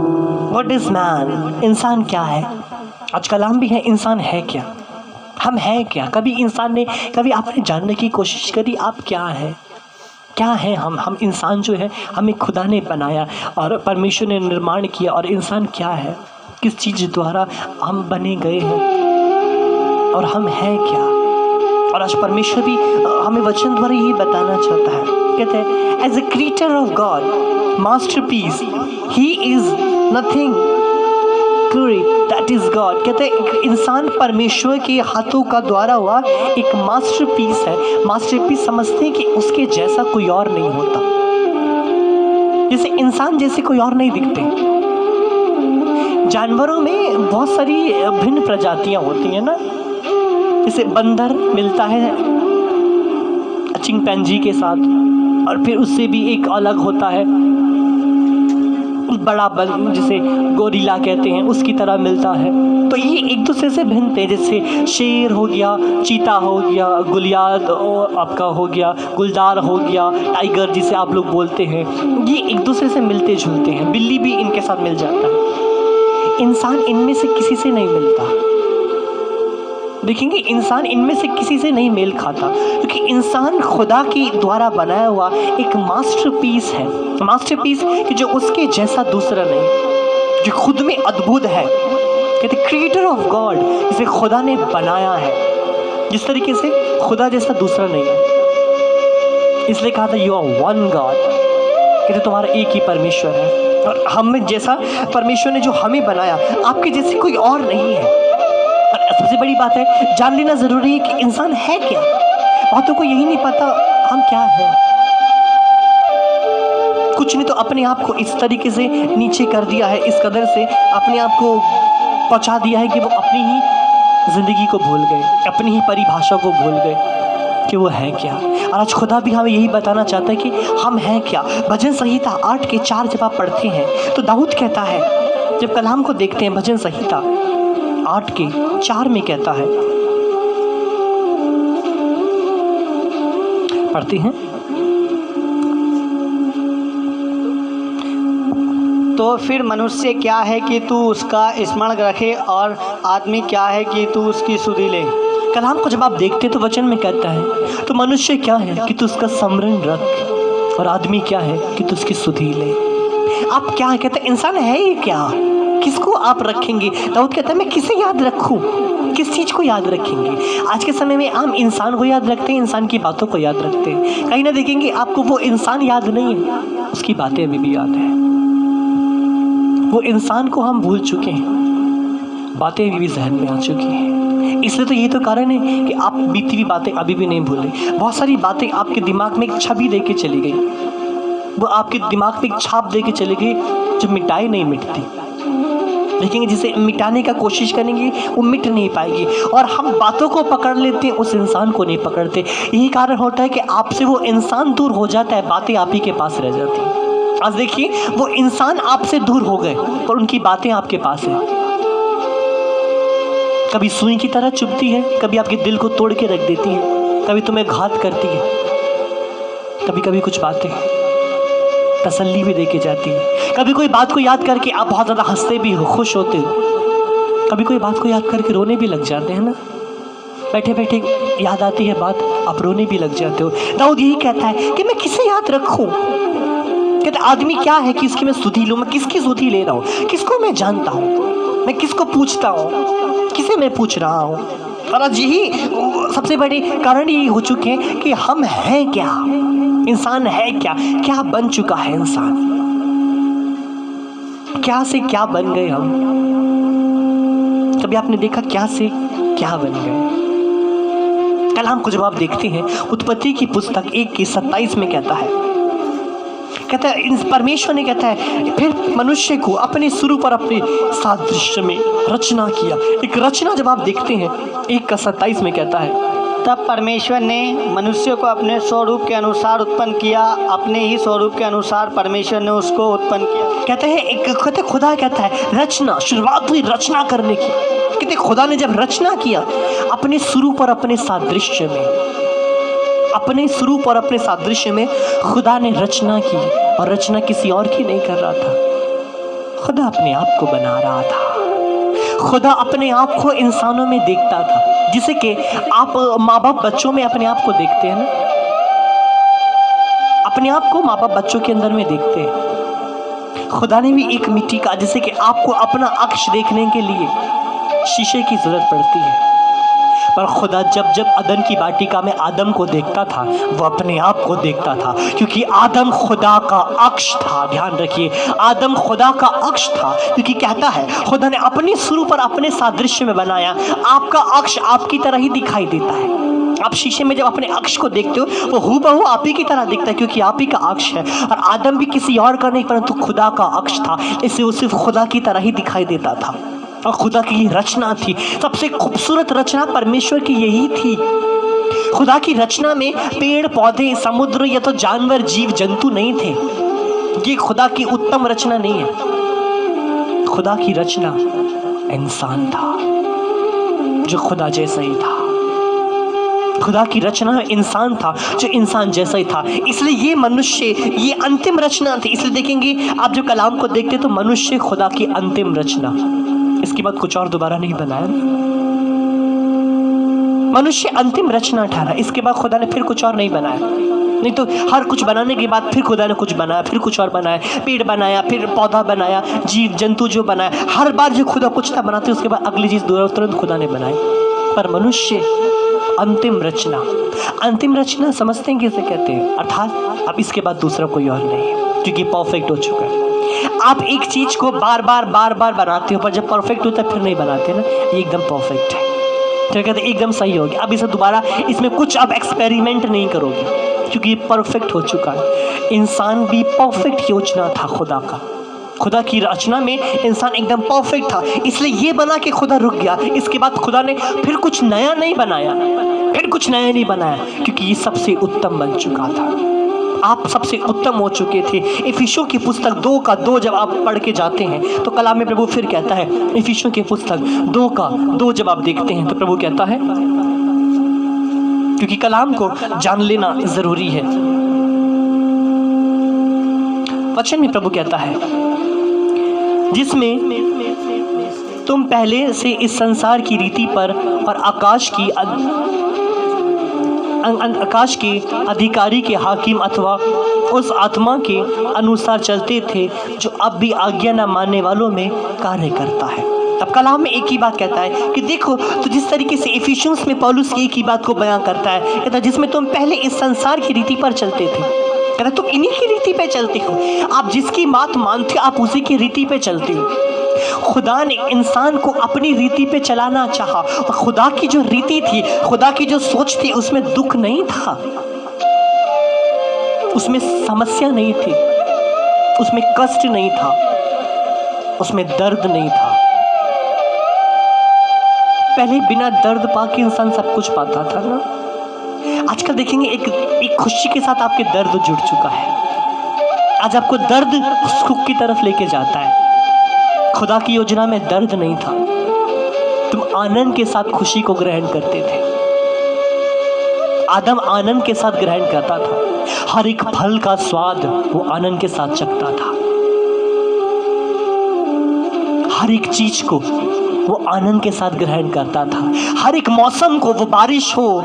What is man? इंसान क्या है? आज कलाम भी है, इंसान है क्या, हम हैं क्या? कभी आपने जानने की कोशिश करी आप क्या है? क्या है हम इंसान जो है हमें खुदा ने बनाया और परमेश्वर ने निर्माण किया, और इंसान क्या है, किस चीज़ द्वारा हम बने गए हैं और हम हैं क्या? और आज परमेश्वर भी हमें वचन द्वारा यही बताना चाहता है। कहते हैं as a creator of god masterpiece he is nothing glory that is god. कहते हैं इंसान परमेश्वर के हाथों का द्वारा हुआ एक मास्टरपीस है। मास्टरपीस समझते हैं कि उसके जैसा कोई और नहीं होता, जैसे इंसान जैसे कोई और नहीं दिखते। जानवरों में बहुत सारी भिन्न प्रजातियां होती हैं ना, जैसे बंदर मिलता है चिंपैंजी के साथ, और फिर उससे भी एक अलग होता है बड़ा जिसे गोरिल्ला कहते हैं, उसकी तरह मिलता है। तो ये एक दूसरे से भिन्न थे, जैसे शेर हो गया, चीता हो गया, गुलियाद आपका हो गया, गुलदार हो गया, टाइगर जिसे आप लोग बोलते हैं, ये एक दूसरे से मिलते जुलते हैं। बिल्ली भी इनके साथ मिल जाता है। इंसान इनमें से किसी से नहीं मिलता। देखेंगे इंसान इनमें से किसी से नहीं मेल खाता, क्योंकि इंसान खुदा के द्वारा बनाया हुआ एक मास्टरपीस है। मास्टरपीस कि जो उसके जैसा दूसरा नहीं, जो खुद में अद्भुत है। कहते क्रिएटर ऑफ गॉड, जिसे खुदा ने बनाया है, जिस तरीके से खुदा जैसा दूसरा नहीं है। इसलिए कहा था यू आर वन गॉड। कहते तुम्हारा एक ही परमेश्वर है, और हमें जैसा परमेश्वर ने जो हमें बनाया, आपके जैसे कोई और नहीं है। सबसे बड़ी बात है जान लेना जरूरी है कि इंसान है क्या। बहुतों को यही नहीं पता हम क्या है। कुछ नहीं तो अपने आप को इस तरीके से नीचे कर दिया है, इस कदर से अपने आप को पहुंचा दिया है कि वो अपनी ही जिंदगी को भूल गए, अपनी ही परिभाषा को भूल गए कि वो है क्या। और आज खुदा भी हमें यही बताना चाहता है कि हम हैं क्या। भजन संहिता 8:4 जब आप पढ़ते हैं तो दाऊद कहता है, जब कलाम को देखते हैं भजन संहिता 8:4 में कहता है, पढ़ते हैं, तो फिर मनुष्य क्या है कि तू उसका स्मरण रखे, और आदमी क्या है कि तू उसकी सुधि ले। कलाम को जब आप देखते तो वचन में कहता है तो मनुष्य क्या है कि तू उसका स्मरण रख, और आदमी क्या है कि तू उसकी सुधि ले। आप क्या कहते हैं इंसान है ये क्या, किसको आप रखेंगे? दाऊद कहता है मैं किसे याद रखूं, किस चीज़ को याद रखेंगे? आज के समय में हम इंसान को याद रखते हैं, इंसान की बातों को याद रखते हैं। कहीं ना देखेंगे आपको वो इंसान याद नहीं है, उसकी बातें अभी भी याद है। वो इंसान को हम भूल चुके हैं, बातें अभी भी जहन में आ चुकी हैं। इसलिए तो यही तो कारण है कि आप बीती हुई बातें अभी भी नहीं भूले। बहुत सारी बातें आपके दिमाग में एक छवि दे के चली गई, वो आपके दिमाग में एक छाप दे के चली गई जो मिटाई नहीं मिटती। देखेंगे जिसे मिटाने का कोशिश करेंगे वो मिट नहीं पाएगी, और हम बातों को पकड़ लेते हैं, उस इंसान को नहीं पकड़ते। यही कारण होता है कि आपसे वो इंसान दूर हो जाता है, बातें आप ही के पास रह जाती हैं। आज देखिए वो इंसान आपसे दूर हो गए पर उनकी बातें आपके पास हैं। कभी सुई की तरह चुभती है, कभी आपके दिल को तोड़ के रख देती है, कभी तुम्हें घात करती है, कभी कभी कुछ बातें तसल्ली भी दे के जाती है। कभी कोई बात को याद करके आप बहुत ज़्यादा हंसते भी हो, खुश होते हो, कभी कोई बात को याद करके रोने भी लग जाते हैं ना। बैठे बैठे याद आती है बात, आप रोने भी लग जाते हो। दाऊद यही कहता है कि मैं किसे याद रखूं। कहता आदमी क्या है कि इसकी मैं सुधि लूं, मैं किसकी सुधि ले रहा हूँ, किसको मैं जानता हूँ, मैं किसको पूछता हूँ, किसे मैं पूछ रहा हूँ। और आज यही सबसे बड़े कारण यही हो चुके हैं कि हम हैं क्या, इंसान है क्या, क्या बन चुका है इंसान, क्या से क्या बन गए हम। कभी आपने देखा क्या से क्या बन गए? कलाम को जब आप देखते हैं उत्पत्ति की पुस्तक 1:27 में कहता है परमेश्वर ने कहता है फिर मनुष्य को अपने स्वरूप और अपने सादृश्य में रचना किया। एक रचना जब आप देखते हैं 1:27 में कहता है, तब परमेश्वर ने मनुष्य को अपने स्वरूप के अनुसार उत्पन्न किया, अपने ही स्वरूप के अनुसार परमेश्वर ने उसको उत्पन्न किया। कहते खुदा कहता है रचना, शुरुआत हुई रचना करने की। कहते खुदा ने जब रचना किया अपने स्वरूप और अपने सादृश्य में, अपने स्वरूप और अपने सादृश्य में खुदा ने रचना की, और रचना किसी और की नहीं कर रहा था, खुदा अपने आप को बना रहा था। खुदा अपने आप को इंसानों में देखता था, जिसे कि आप माँ बाप बच्चों में अपने आप को देखते हैं ना, अपने आप को माँ बाप बच्चों के अंदर में देखते हैं। खुदा ने भी एक मिट्टी का, जैसे कि आपको अपना अक्ष देखने के लिए शीशे की जरूरत पड़ती है, पर खुदा जब जब अदन की वाटिका में आदम को देखता था, वो अपने आप को देखता था, क्योंकि आदम खुदा का अक्ष था। ध्यान रखिए, आदम खुदा का अक्ष था, क्योंकि कहता है खुदा ने अपने स्वरूप पर अपने सादृश्य में बनाया। आपका अक्ष आपकी तरह ही दिखाई देता है। आप शीशे में जब अपने अक्ष को देखते हो, वो हूबहू आप ही की तरह दिखता है, क्योंकि आप ही का अक्ष है। और आदम भी किसी और का नहीं, परंतु खुदा का अक्ष था, इससे वो सिर्फ खुदा की तरह ही दिखाई देता था। और खुदा की ये रचना थी, सबसे खूबसूरत रचना परमेश्वर की यही थी। खुदा की रचना में पेड़ पौधे, समुद्र या तो जानवर, जीव जंतु नहीं थे। ये खुदा की उत्तम रचना नहीं है। खुदा की रचना इंसान था, जो खुदा जैसा ही था। खुदा की रचना में इंसान था, जो इंसान जैसा ही था। इसलिए ये मनुष्य, ये अंतिम रचना थी। इसलिए देखेंगे आप जो कलाम को देखते तो मनुष्य खुदा की अंतिम रचना, इसके बाद कुछ और दोबारा नहीं बनाया। मनुष्य अंतिम रचना ठहरा, इसके बाद खुदा ने फिर कुछ और नहीं बनाया। नहीं तो हर कुछ बनाने के बाद फिर खुदा ने कुछ बनाया, फिर कुछ और बनाया, पेड़ बनाया, फिर पौधा बनाया, जीव जंतु जो बनाया, हर बार जो खुदा कुछ था बनाते, उसके बाद अगली चीज तुरंत खुदा ने बनाई। पर मनुष्य अंतिम रचना, अंतिम रचना समझते हैं किसे कहते हैं? अर्थात अब इसके बाद दूसरा कोई और नहीं है, क्योंकि परफेक्ट हो चुका है। आप एक चीज को बार बार बनाते हो, पर जब परफेक्ट होता है फिर नहीं बनाते ना, ये एकदम परफेक्ट है, तो कहते हैं एकदम सही हो गया। अब इसे दोबारा, इसमें कुछ अब एक्सपेरिमेंट नहीं करोगे, क्योंकि ये परफेक्ट हो चुका है। इंसान भी परफेक्ट योजना था खुदा का। खुदा की रचना में इंसान एकदम परफेक्ट था, इसलिए ये बना के खुदा रुक गया। इसके बाद खुदा ने फिर कुछ नया नहीं बनाया, क्योंकि ये सबसे उत्तम बन चुका था। आप सबसे उत्तम हो चुके थे। इफिसियों की पुस्तक 2 का 2 जब आप पढ़ के जाते हैं तो कलाम में प्रभु फिर कहता है, इफिसियों की पुस्तक 2 का 2 जब आप देखते हैं तो प्रभु कहता है, क्योंकि कलाम को जान लेना जरूरी है। वचन में प्रभु कहता है, जिसमें तुम पहले से इस संसार की रीति पर और आकाश के अधिकारी के हाकिम अथवा उस आत्मा के अनुसार चलते थे, जो अब भी आज्ञा न मानने वालों में कार्य करता है। तब कलाम में एक ही बात कहता है कि देखो, तो जिस तरीके से इफिसियंस में पौलुस एक ही बात को बयां करता है, कहता है जिसमें तुम पहले इस संसार की रीति पर चलते थे, कहता तुम इन्हीं की रीति पे चलते हो। आप जिसकी बात मानते हो, आप उसी की रीति पे चलते हो। खुदा ने इंसान को अपनी रीति पे चलाना चाहा, और खुदा की जो रीति थी, खुदा की जो सोच थी, उसमें दुख नहीं था, उसमें समस्या नहीं थी, उसमें कष्ट नहीं था, उसमें दर्द नहीं था। पहले बिना दर्द पाके इंसान सब कुछ पाता था ना। आजकल देखेंगे एक खुशी के साथ आपके दर्द जुड़ चुका है। आज आपको दर्द सुख की तरफ लेके जाता है। खुदा की योजना में दर्द नहीं था, तुम आनंद के साथ खुशी को ग्रहण करते थे। आदम आनंद के साथ ग्रहण करता था, हर एक फल का स्वाद वो आनंद के साथ चखता था। हर एक चीज को वो आनंद के साथ ग्रहण करता था। हर एक मौसम को, वो बारिश हो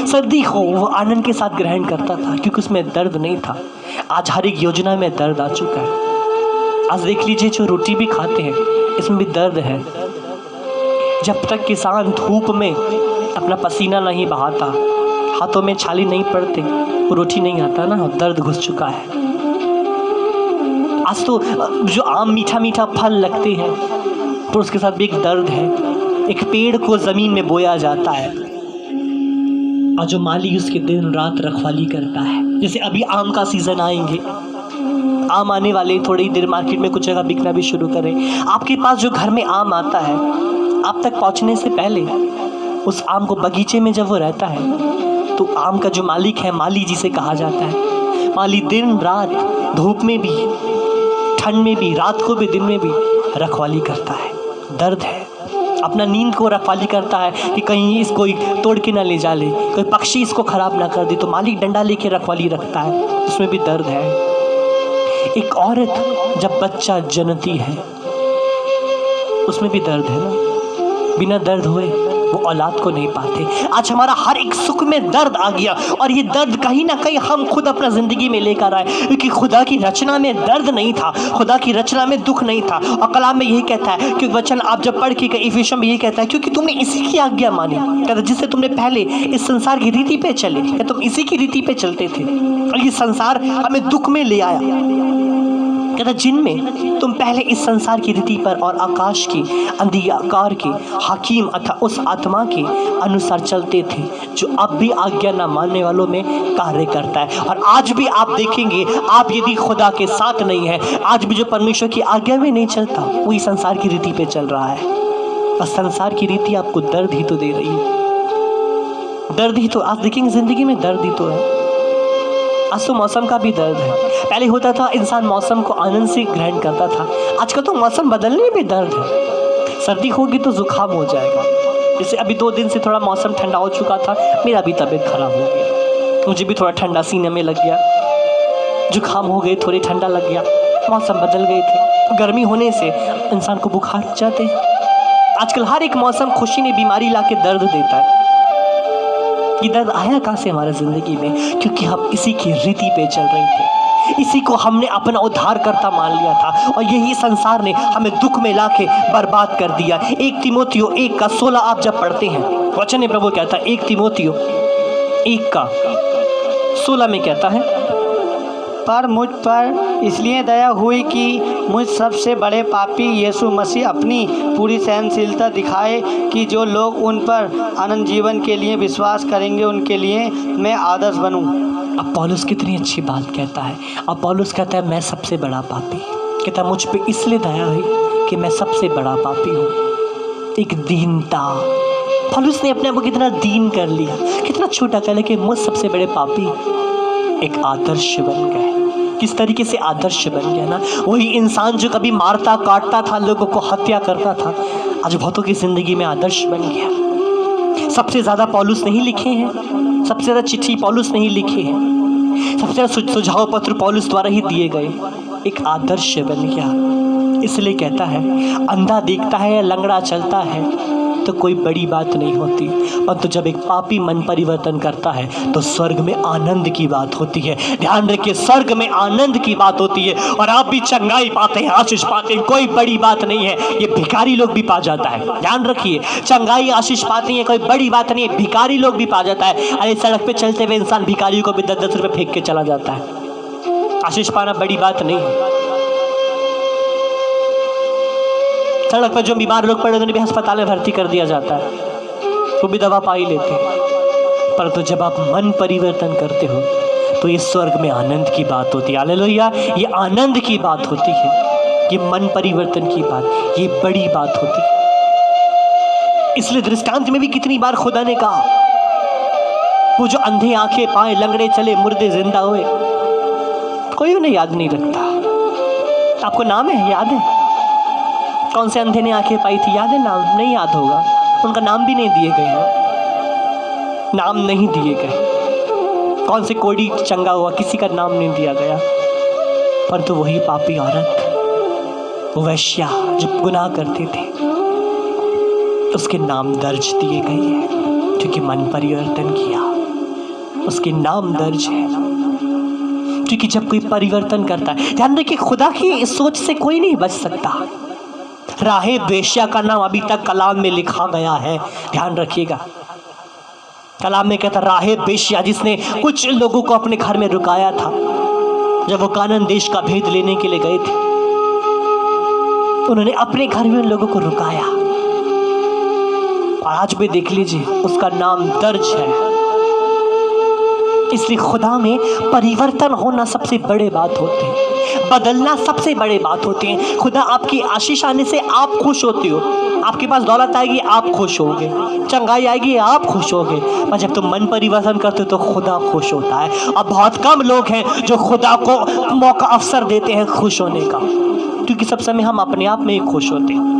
सर्दी हो, वो आनंद के साथ ग्रहण करता था, क्योंकि उसमें दर्द नहीं था। आज हर एक योजना में दर्द आ चुका है। आज देख लीजिए, जो रोटी भी खाते हैं इसमें भी दर्द है। जब तक किसान धूप में अपना पसीना नहीं बहाता, हाथों में छाली नहीं पड़ते, वो रोटी नहीं आता ना, दर्द घुस चुका है। आज तो जो आम मीठा मीठा फल लगते हैं तो उसके साथ भी एक दर्द है। एक पेड़ को जमीन में बोया जाता है और जो माली उसके दिन रात रखवाली करता है। जैसे अभी आम का सीजन आएंगे, आम आने वाले, थोड़ी देर मार्केट में कुछ जगह बिकना भी शुरू करें। आपके पास जो घर में आम आता है, आप तक पहुंचने से पहले उस आम को बगीचे में जब वो रहता है तो आम का जो मालिक है, माली जिसे कहा जाता है, माली दिन रात धूप में भी, ठंड में भी, रात को भी, दिन में भी रखवाली करता है। दर्द है, अपना नींद को रखवाली करता है कि कहीं इसको तोड़ के ना ले जा ले, कोई पक्षी इसको खराब ना कर दे, तो मालिक डंडा लेके रखवाली रखता है, उसमें भी दर्द है। एक औरत जब बच्चा जनती है उसमें भी दर्द है ना, बिना दर्द हुए वो औलाद को नहीं पाते। आज हमारा हर एक सुख में दर्द आ गया और ये दर्द कहीं ना कहीं हम खुद अपना ज़िंदगी में लेकर आए, क्योंकि खुदा की रचना में दर्द नहीं था, खुदा की रचना में दुख नहीं था। और कलाम में यही कहता है, क्योंकि वचन आप जब पढ़ के इफिसियों में यही कहता है, क्योंकि तुमने इसी की आज्ञा मानी, कहता जिससे तुमने पहले इस संसार की रीति पे चले, या तुम इसी की रीति पे चलते थे और ये संसार हमें दुख में ले आया। कहता जिनमें तुम पहले इस संसार की रीति पर और आकाश की अंधकार के हाकिम अथा उस आत्मा के अनुसार चलते थे, जो अब भी आज्ञा न मानने वालों में कार्य करता है। और आज भी आप देखेंगे, आप यदि खुदा के साथ नहीं है, आज भी जो परमेश्वर की आज्ञा में नहीं चलता, वही संसार की रीति पे चल रहा है। और संसार की रीति आपको दर्द ही तो दे रही है, दर्द ही तो। आज देखेंगे जिंदगी में दर्द ही तो है। आज तो मौसम का भी दर्द है। पहले होता था इंसान मौसम को आनंद से ग्रहण करता था, आजकल तो मौसम बदलने में भी दर्द है। सर्दी होगी तो जुकाम हो जाएगा। जैसे अभी 2 दिन से थोड़ा मौसम ठंडा हो चुका था, मेरा भी तबीयत खराब हो गया, मुझे भी थोड़ा ठंडा सीने में लग गया, जुकाम हो गई, थोड़ी ठंडा लग गया, मौसम बदल गए थे। गर्मी होने से इंसान को बुखार हो जाते हैं। आजकल हर एक मौसम खुशी ने बीमारी ला के दर्द देता है। ये दर्द आया कहाँ से हमारे ज़िंदगी में? क्योंकि हम इसी की रीति पे चल रहे थे, इसी को हमने अपना उद्धार करता मान लिया था, और यही संसार ने हमें दुख में लाके बर्बाद कर दिया। 1 तीमुथियो 1:16 आप जब पढ़ते हैं, वचन में प्रभु कहता है, 1 तीमुथियो 1:16 में कहता है, पर मुझ पर इसलिए दया हुई कि मुझ सबसे बड़े पापी यीशु मसीह अपनी पूरी सहनशीलता दिखाए, कि जो लोग उन पर अनंत जीवन के लिए विश्वास करेंगे उनके लिए मैं आदर्श बनूं। अब पौलुस कितनी अच्छी बात कहता है। अब पौलुस कहता है मैं सबसे बड़ा पापी, कहता है मुझ पे इसलिए दया हुई कि मैं सबसे बड़ा पापी हूँ। एक दीनता, पौलुस ने अपने आप को कितना दीन कर लिया, कितना छोटा कर लिया कि मुझ सबसे बड़े पापी एक आदर्श बन गए। किस तरीके से आदर्श बन गया ना, वही इंसान जो कभी मारता काटता था, लोगों को हत्या करता था, आज बहुतों की ज़िंदगी में आदर्श बन गया। सबसे ज़्यादा पौलुस नहीं लिखे हैं, सबसे ज़्यादा चिट्ठी पौलुस नहीं लिखे हैं, सबसे ज़्यादा सुझाव पत्र पौलुस द्वारा ही दिए गए। एक आदर्श बन गया। इसलिए कहता है, अंधा देखता है या लंगड़ा चलता है तो कोई बड़ी बात नहीं होती, परंतु जब एक पापी मन परिवर्तन करता है तो स्वर्ग में आनंद की बात होती है। ध्यान रखिए, स्वर्ग में आनंद की बात होती है। और आप भी चंगाई पाते हैं, आशीष पाते हैं, कोई बड़ी बात नहीं है। ये भिखारी लोग भी पा जाता है। ध्यान रखिए, चंगाई आशीष पाते हैं, कोई बड़ी बात नहीं है, भिखारी लोग भी पा जाता है। अरे सड़क पे चलते हुए इंसान भिखारी को भी 10-10 रुपये फेंक के चला जाता है। आशीष पाना बड़ी बात नहीं है। सड़क पर जो बीमार लोग पड़े उन्हें भी अस्पताल में भर्ती कर दिया जाता है, वो भी दवा पा ही लेते हैं। परंतु जब आप मन परिवर्तन करते हो तो ये स्वर्ग में आनंद की बात होती है। हालेलुया, ये आनंद की बात होती है, ये मन परिवर्तन की बात, ये बड़ी बात होती है। इसलिए दृष्टांत में भी कितनी बार खुदा ने कहा, वो जो अंधे आंखें पाए, लंगड़े चले, मुर्दे जिंदा हुए, कोई उन्हें याद नहीं रखता। आपको नाम है, याद है? कौन से अंधे ने आंखें पाई थी, याद है? नाम नहीं याद होगा, उनका नाम भी नहीं दिए गए हैं, नाम नहीं दिए गए। कौन से कोड़ी चंगा हुआ, किसी का नाम नहीं दिया गया। परंतु वही पापी औरत, वो वैश्या जो गुनाह करते थे, उसके नाम दर्ज दिए गए हैं, क्योंकि मन परिवर्तन किया, उसके नाम दर्ज है। क्योंकि जब कोई परिवर्तन करता है, ध्यान रखिए, खुदा की इस सोच से कोई नहीं बच सकता। राहे बेश्या का नाम अभी तक कलाम में लिखा गया है, ध्यान रखिएगा। कलाम में कहता राहे बेश्या, जिसने कुछ लोगों को अपने घर में रुकाया था जब वो कानान देश का भेद लेने के लिए गए थे। उन्होंने अपने घर में उन लोगों को रुकाया, और आज भी देख लीजिए उसका नाम दर्ज है। इसलिए खुदा में परिवर्तन होना सबसे बड़े बात होते हैं, बदलना सबसे बड़े बात होते हैं। खुदा आपकी आशीष आने से आप खुश होते हो, आपके पास दौलत आएगी आप खुश होगे, चंगाई आएगी आप खुश होगे, पर जब तुम मन परिवर्तन करते हो तो खुदा खुश होता है। अब बहुत कम लोग हैं जो खुदा को मौका अवसर देते हैं खुश होने का, क्योंकि सब समय हम अपने आप में ही खुश होते हैं।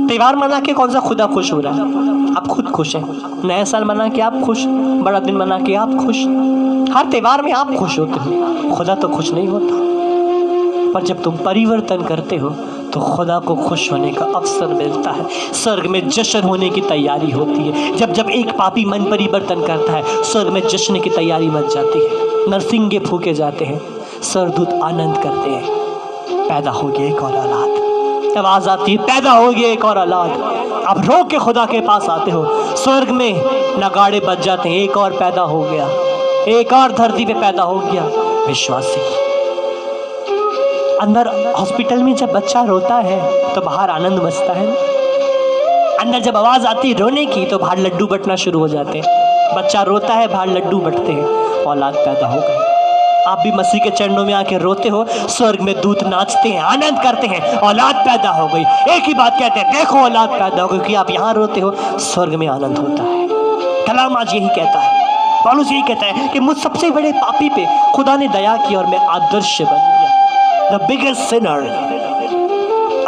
त्यौहार मना के कौन सा खुदा खुश हो रहा है? आप खुद खुश हैं। नया साल मना के आप खुश, बड़ा दिन मना के आप खुश, हर त्यौहार में आप खुश होते हो, खुदा तो खुश नहीं होता। पर जब तुम परिवर्तन करते हो तो खुदा को खुश होने का अवसर मिलता है। स्वर्ग में जश्न होने की तैयारी होती है। जब जब एक पापी मन परिवर्तन करता है, स्वर्ग में जश्न की तैयारी मच जाती है। नरसिंगे फूके जाते हैं, स्वर्गदूत आनंद करते हैं, पैदा हो गया एक और औलाद। आवाज़ आती है, पैदा हो गया एक और औलाद। अब रो के खुदा के पास आते हो, स्वर्ग में नगाड़े बज जाते हैं, एक और पैदा हो गया, एक और धरती पे पैदा हो गया। विश्वासी अंदर हॉस्पिटल में जब बच्चा रोता है तो बाहर आनंद मचता है। अंदर जब आवाज़ आती है रोने की तो बाहर लड्डू बटना शुरू हो जाते हैं। बच्चा रोता है, बाहर लड्डू बटते हैं, औलाद पैदा हो गए। आप भी मसीह के चरणों में आके रोते हो, स्वर्ग में दूत नाचते हैं, आनंद करते हैं, औलाद पैदा हो गई। एक ही बात कहते हैं, देखो औलाद पैदा हो गई। क्योंकि आप यहाँ रोते हो, स्वर्ग में आनंद होता है। कलाम आज यही कहता है, पौलुस यही कहता है कि मुझ सबसे बड़े पापी पे खुदा ने दया की और मैं आदर्श बन गया। द बिगेस्ट सिनर,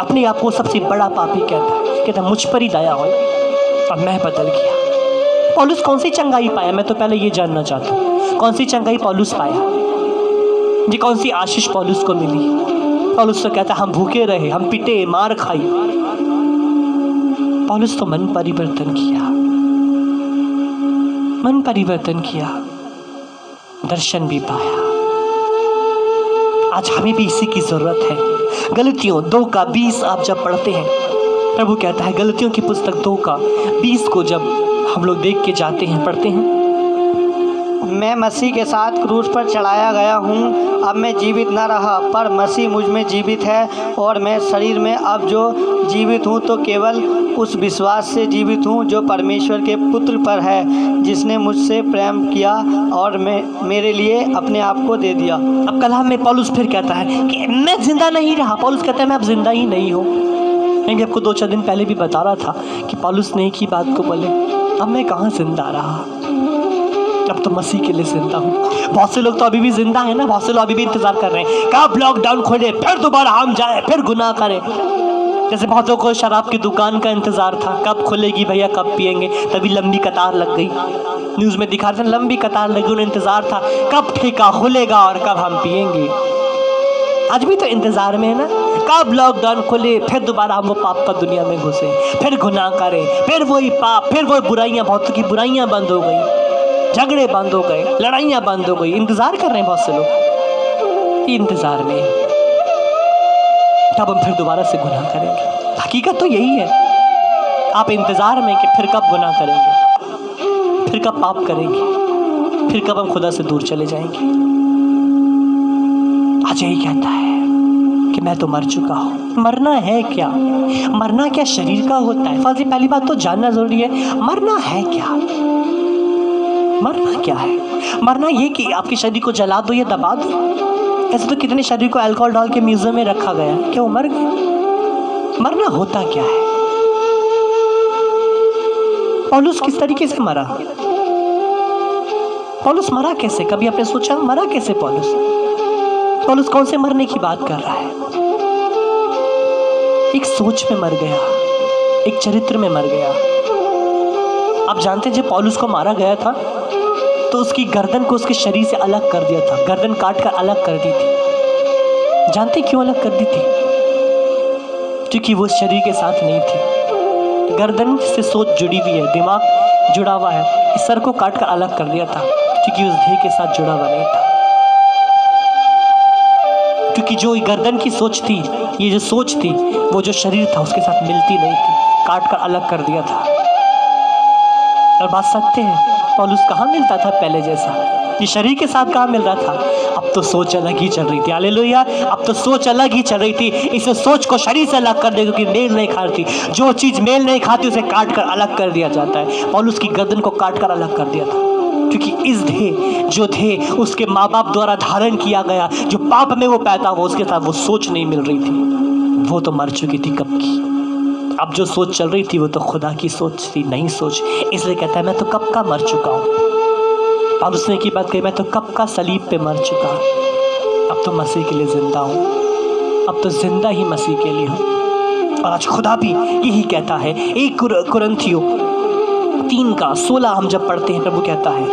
अपने आप को सबसे बड़ा पापी कहता है मुझ पर ही दया हो और मैं बदल गया। पौलुस कौन सी चंगाई पाया? मैं तो पहले ये जानना चाहता हूँ, कौन सी चंगाई पौलुस पाया जी? कौन सी आशीष पौलुस को मिली? पौलुस तो कहता हम भूखे रहे, हम पिटे, मार खाई। पौलुस तो मन परिवर्तन किया, मन परिवर्तन किया, दर्शन भी पाया। आज हमें भी इसी की जरूरत है। गलतियों 2:20 आप जब पढ़ते हैं, प्रभु कहता है, गलतियों की पुस्तक 2:20 को जब हम लोग देख के जाते हैं, पढ़ते हैं, मैं मसीह के साथ क्रूस पर चढ़ाया गया हूँ। अब मैं जीवित न रहा, पर मसीह मुझ में जीवित है। और मैं शरीर में अब जो जीवित हूँ तो केवल उस विश्वास से जीवित हूँ जो परमेश्वर के पुत्र पर है, जिसने मुझसे प्रेम किया और मेरे लिए अपने आप को दे दिया। अब कलाम में पौलुस फिर कहता है कि मैं जिंदा नहीं रहा। पौलुस कहता है मैं अब जिंदा ही नहीं हूँ। मैं आपको 2-4 दिन पहले भी बता रहा था कि पौलुस ने एक ही बात को बोले, अब मैं कहाँ जिंदा रहा, अब तो मसीह के लिए जिंदा हूँ। बहुत से लोग तो अभी भी जिंदा है ना, बहुत से लोग अभी भी इंतजार कर रहे हैं कब लॉकडाउन खोले, फिर दोबारा हम जाए, फिर गुनाह करें। जैसे बहुतों को शराब की दुकान का इंतजार था, कब खुलेगी भैया, कब पिएंगे, तभी लंबी कतार लग गई। न्यूज़ में दिखा रहे थे लंबी कतार लगी, उन्हें इंतजार था कब ठेका खुलेगा और कब हम पिएंगे। आज भी तो इंतजार में है ना, कब लॉकडाउन खुले, फिर दोबारा हम वो पाप का दुनिया में घुसे, फिर गुनाह करें, फिर वही पाप, फिर वही बुराइयाँ। बहुतों की बुराइयाँ बंद हो गई, झगड़े बंद हो गए, लड़ाइयाँ बंद हो गई। इंतजार कर रहे हैं बहुत से लोग, इंतजार में तब हम फिर दोबारा से गुनाह करेंगे। हकीकत तो यही है, आप इंतजार में कि फिर कब गुनाह करेंगे, फिर कब पाप करेंगे, फिर कब हम खुदा से दूर चले जाएंगे। आज यही कहता है कि मैं तो मर चुका हूँ। मरना है क्या? मरना क्या शरीर का होता है? फाजी पहली बात तो जानना जरूरी है, मरना है क्या? मरना क्या है? मरना ये कि आपके शरीर को जला दो या दबा दो। ऐसे तो कितने शरीर को अल्कोहल डाल के म्यूजियम में रखा गया है, क्या वो मर गए? मरना होता क्या है? पौलुस किस तरीके से मरा? पौलुस मरा कैसे? कभी आपने सोचा मरा कैसे पौलुस? पौलुस कौन से मरने की बात कर रहा है? एक सोच में मर गया, एक चरित्र में मर गया। आप जानते हैं जब पौलुस को मारा गया था तो उसकी गर्दन को उसके शरीर से अलग कर दिया था, गर्दन काट कर अलग कर दी थी। जानते क्यों अलग कर दी थी? क्योंकि वो शरीर के साथ नहीं थी। गर्दन से सोच जुड़ी हुई है, दिमाग जुड़ा हुआ है, इस सर को काट कर अलग कर दिया था क्योंकि उस देह के साथ जुड़ा हुआ नहीं था। क्योंकि जो गर्दन की सोच थी, ये जो सोच थी, वो जो शरीर था उसके साथ मिलती नहीं थी, काट कर अलग कर दिया था। और बात सकते हैं पौलुस कहाँ मिलता था पहले जैसा? ये शरीर के साथ कहाँ मिल रहा था? अब तो सोच अलग ही चल रही थी। हालेलुया, अब तो सोच अलग ही चल रही थी। इस सोच को शरीर से अलग कर दे, क्योंकि मेल नहीं खाती। जो चीज़ मेल नहीं खाती उसे काट कर अलग कर दिया जाता है। पौलुस की गर्दन को काट कर अलग कर दिया था क्योंकि इस देह जो देह उसके माँ बाप द्वारा धारण किया गया, जो पाप में वो पैदा हुआ, उसके साथ वो सोच नहीं मिल रही थी। वो तो मर चुकी थी कब की। अब जो सोच चल रही थी वो तो खुदा की सोच थी, नई सोच। इसलिए कहता है मैं तो कब का मर चुका हूँ। अब उसने की बात कही, मैं तो कब का सलीब पे मर चुका, अब तो मसीह के लिए जिंदा हूँ, अब तो जिंदा ही मसीह के लिए हूँ। और आज खुदा भी यही कहता है। 1 कुरिन्थियों 3:16 हम जब पढ़ते हैं, प्रभु कहता है,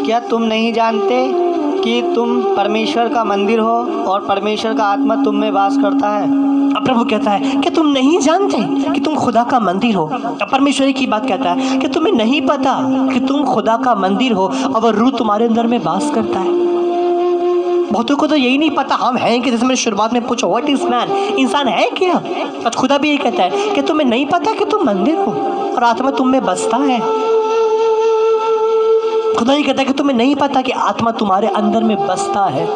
क्या तुम नहीं जानते कि तुम परमेश्वर का मंदिर हो और परमेश्वर का आत्मा तुम में वास करता है। अब प्रभु कहता है कि तुम नहीं जानते कि तुम खुदा का मंदिर हो। अब परमेश्वर की बात कहता है कि तुम्हें नहीं पता कि तुम खुदा का मंदिर हो और वह रूह तुम्हारे अंदर में वास करता है। बहुतों को तो यही नहीं पता हम हैं कि, जैसे मैंने शुरुआत में पूछा व्हाट इज मैन, इंसान है क्या। आज खुदा भी ये कहता है कि तुम्हें नहीं पता कि तुम मंदिर हो और आत्मा तुम में बसता है। खुदा ये कहता है कि तुम्हें नहीं पता कि आत्मा तुम्हारे अंदर में बसता है।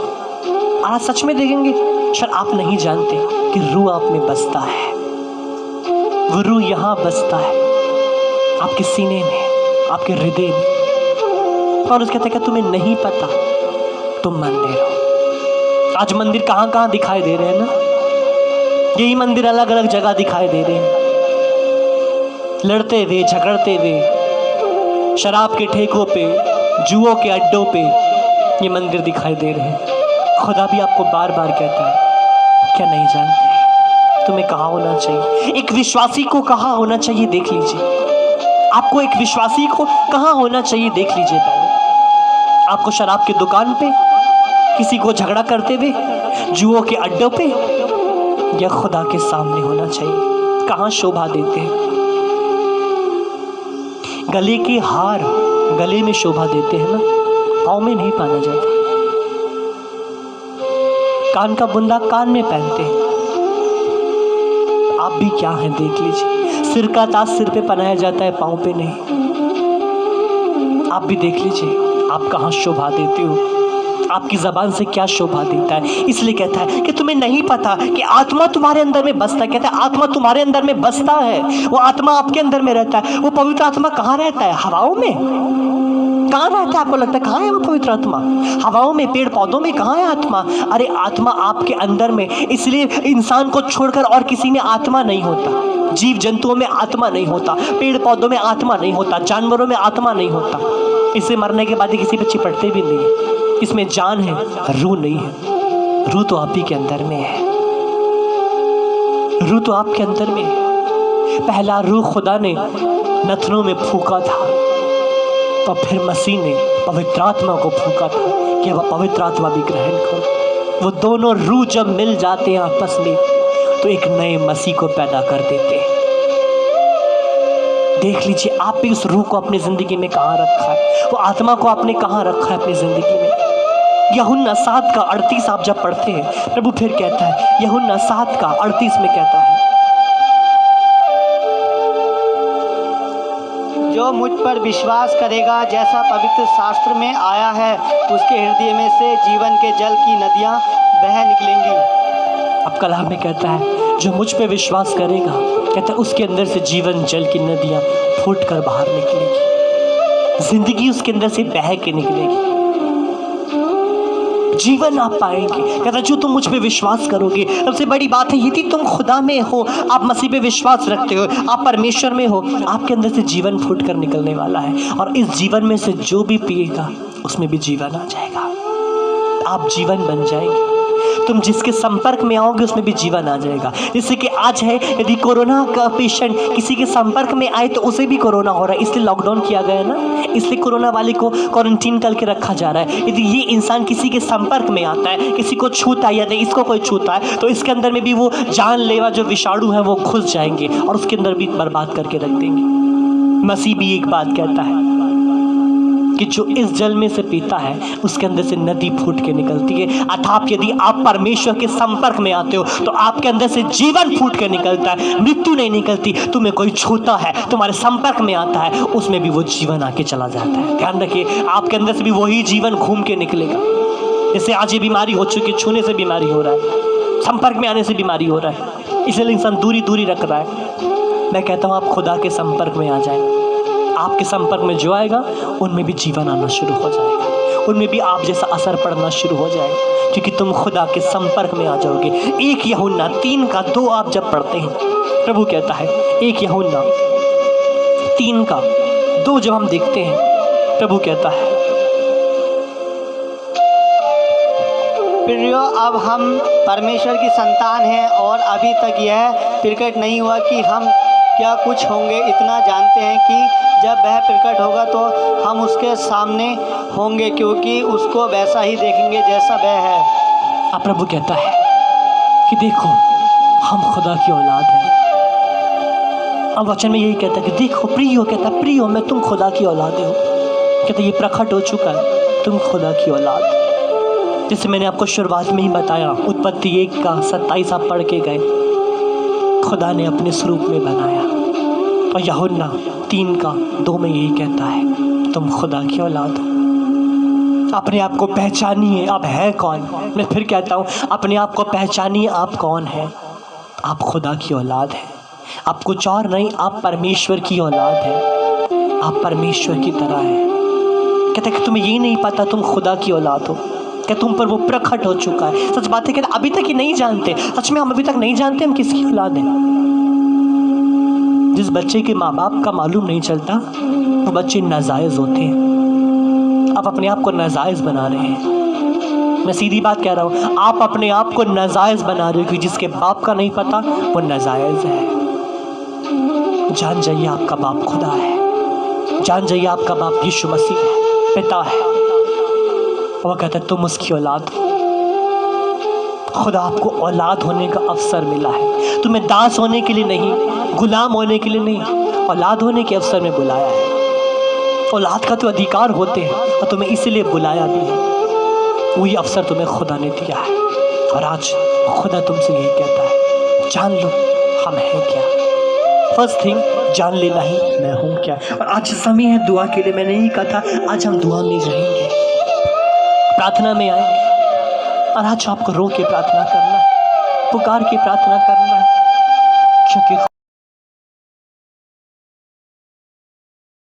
आज सच में देखेंगे शायद आप नहीं जानते कि रूह आप में बसता है। वो रूह यहाँ बसता है, आपके सीने में, आपके हृदय में। और उसके कहता है कि तुम्हें नहीं पता तुम मंदिर हो। आज मंदिर कहाँ कहाँ दिखाई दे रहे हैं ना, यही मंदिर अलग अलग जगह दिखाई दे रहे हैं। लड़ते हुए, झगड़ते हुए, शराब के ठेकों पे, जुओं के अड्डों पे ये मंदिर दिखाई दे रहे हैं। खुदा भी आपको बार बार कहता है क्या नहीं जानते तुम्हें कहाँ होना चाहिए। एक विश्वासी को कहाँ होना चाहिए देख लीजिए। आपको एक विश्वासी को कहाँ होना चाहिए देख लीजिए। पहले आपको शराब की दुकान पे, किसी को झगड़ा करते हुए, जुओं के अड्डों पे, या खुदा के सामने होना चाहिए। कहाँ शोभा देते हैं। गले के हार गले में शोभा देते हैं ना, पाँव में नहीं पहना जाता। कान का बुंदा कान में पहनते हैं। आप भी क्या हैं देख लीजिए। सिर का ताज सिर पे पहनाया जाता है, पाँव पे नहीं। आप भी देख लीजिए आप कहाँ शोभा देते हो, आपकी ज़बान से क्या शोभा देता है। इसलिए कहता है कि तुम्हें नहीं पता कि आत्मा तुम्हारे अंदर में बसता है। कहता है आत्मा तुम्हारे अंदर में बसता है, वो आत्मा आपके अंदर में रहता है। वो पवित्र आत्मा कहाँ रहता है? हवाओं में। कहाँ रहता है? आपको लगता है कहाँ है वो पवित्र आत्मा? हवाओं में, पेड़ पौधों में। कहाँ है आत्मा? अरे आत्मा आपके अंदर में। इसलिए इंसान को छोड़कर और किसी में आत्मा नहीं होता। जीव जंतुओं में आत्मा नहीं होता, पेड़ पौधों में आत्मा नहीं होता, जानवरों में आत्मा नहीं होता। इसे मरने के बाद किसी पे चिपटते भी नहीं है। इसमें जान है, रूह नहीं है। रूह तो आप ही के अंदर में है। रूह तो आपके अंदर में है। पहला रूह खुदा ने नथनों में फूका था, तो फिर मसीह ने पवित्र आत्मा को फूका था कि वह पवित्र आत्मा भी ग्रहण करो। वो दोनों रूह जब मिल जाते हैं आपस में तो एक नए मसीह को पैदा कर देते हैं। देख लीजिए आप भी उस रूह को अपनी ज़िंदगी में कहाँ रखा है, वो आत्मा को आपने कहाँ रखा है अपनी ज़िंदगी में। यूहन्ना 7:38 आप जब पढ़ते हैं, प्रभु फिर कहता है, यूहन्ना 7:38 में कहता है, जो मुझ पर विश्वास करेगा, जैसा पवित्र शास्त्र में आया है, उसके हृदय में से जीवन के जल की नदियाँ बह निकलेंगी। अब कलाम में कहता है जो मुझ पे विश्वास करेगा, कहता है उसके अंदर से जीवन जल की नदियाँ फूट कर बाहर निकलेगी। जिंदगी उसके अंदर से बह के निकलेगी, जीवन आप पाएंगे। कहता है जो तुम मुझ पे विश्वास करोगे। सबसे बड़ी बात है यदि तुम खुदा में हो, आप मसीह पे विश्वास रखते हो, आप परमेश्वर में हो, आपके अंदर से जीवन फूट कर निकलने वाला है। और इस जीवन में से जो भी पिएगा उसमें भी जीवन आ जाएगा। आप जीवन बन जाएंगे। तुम जिसके संपर्क में आओगे उसमें भी जीवन आ जाएगा। जैसे कि आज है, यदि कोरोना का पेशेंट किसी के संपर्क में आए तो उसे भी कोरोना हो रहा है, इसलिए लॉकडाउन किया गया है ना, इसलिए कोरोना वाले को क्वारंटीन करके रखा जा रहा है। यदि ये इंसान किसी के संपर्क में आता है, किसी को छूता है या नहीं इसको कोई छूता है, तो इसके अंदर में भी वो जानलेवा जो विषाणु है वो घुस जाएंगे और उसके अंदर भी बर्बाद करके रख देंगे। मसीह भी एक बात कहता है कि जो इस जल में से पीता है उसके अंदर से नदी फूट के निकलती है। अर्थात यदि आप परमेश्वर के संपर्क में आते हो तो आपके अंदर से जीवन फूट के निकलता है, मृत्यु नहीं निकलती। तुम्हें कोई छूता है, तुम्हारे संपर्क में आता है, उसमें भी वो जीवन आके चला जाता है। ध्यान रखिए आपके अंदर से भी वही जीवन घूम के निकलेगा। जैसे आज ये बीमारी हो चुकी है, छूने से बीमारी हो रहा है, संपर्क में आने से बीमारी हो रहा है, इसलिए इंसान दूरी दूरी रख रहा है। मैं कहता हूँ आप खुदा के संपर्क में आ जाए। आपके संपर्क में जो आएगा उनमें भी जीवन आना शुरू हो जाएगा, उनमें भी आप जैसा असर पड़ना शुरू हो जाएगा, क्योंकि तुम खुदा के संपर्क में आ जाओगे। 1 यूहन्ना 3:2 आप जब पढ़ते हैं, प्रभु कहता है 1 यूहन्ना 3:2 जब हम देखते हैं, प्रभु कहता है प्रियो, अब हम परमेश्वर की संतान हैं और अभी तक यह प्रकट नहीं हुआ कि हम क्या कुछ होंगे। इतना जानते हैं कि जब वह प्रकट होगा तो हम उसके सामने होंगे, क्योंकि उसको वैसा ही देखेंगे जैसा वह है। अब प्रभु कहता है कि देखो हम खुदा की औलाद हैं। अब वचन में यही कहता है कि देखो प्रियो, कहता प्रियो मैं तुम खुदा की औलाद हो। कहता ये प्रकट हो चुका है, तुम खुदा की औलाद। जैसे मैंने आपको शुरुआत में ही बताया, उत्पत्ति 1:27 आप पढ़ के गए, खुदा ने अपने स्वरूप में बनाया। और यूहन्ना 3:2 में यही कहता है तुम खुदा की औलाद हो। अपने आप को पहचानिए, आप है कौन। मैं फिर कहता हूँ, अपने आप को पहचानिए, आप कौन है। आप खुदा की औलाद हैं। आप कुछ और नहीं, आप परमेश्वर की औलाद हैं। आप परमेश्वर की तरह हैं। कहते कि तुम्हें ये नहीं पता तुम खुदा की औलाद हो, क्या तुम पर वो प्रकट हो चुका है। सच बात है कि अभी तक ये नहीं जानते, सच में हम अभी तक नहीं जानते हम किसकी औलाद हैं। जिस बच्चे के माँ बाप का मालूम नहीं चलता वो बच्चे नाजायज़ होते हैं। आप अपने आप को नाजायज़ बना रहे हैं। मैं सीधी बात कह रहा हूँ, आप अपने आप को नाजायज़ बना रहे हो, क्योंकि जिसके बाप का नहीं पता वो नाजायज़ है। जान जाइए आपका बाप खुदा है। जान जाइए आपका बाप यीशु मसीह है, पिता है। वो कहता है तुम उसकी औलाद हो। खुदा आपको औलाद होने का अवसर मिला है। तुम्हें दास होने के लिए नहीं, गुलाम होने के लिए नहीं, औलाद होने के अवसर में बुलाया है। औलाद का तो अधिकार होते हैं और तुम्हें इसलिए बुलाया भी है। वही अवसर तुम्हें खुदा ने दिया है। और आज खुदा तुमसे यही कहता है, जान लो हम हैं क्या। फर्स्ट थिंग जान लेना ही मैं हूँ क्या। और आज समय है दुआ के लिए। मैंने यही कहा था आज हम दुआ में जाएंगे, प्रार्थना में आएंगे। और आज आपको रो के प्रार्थना करना है, पुकार के प्रार्थना करना है, क्योंकि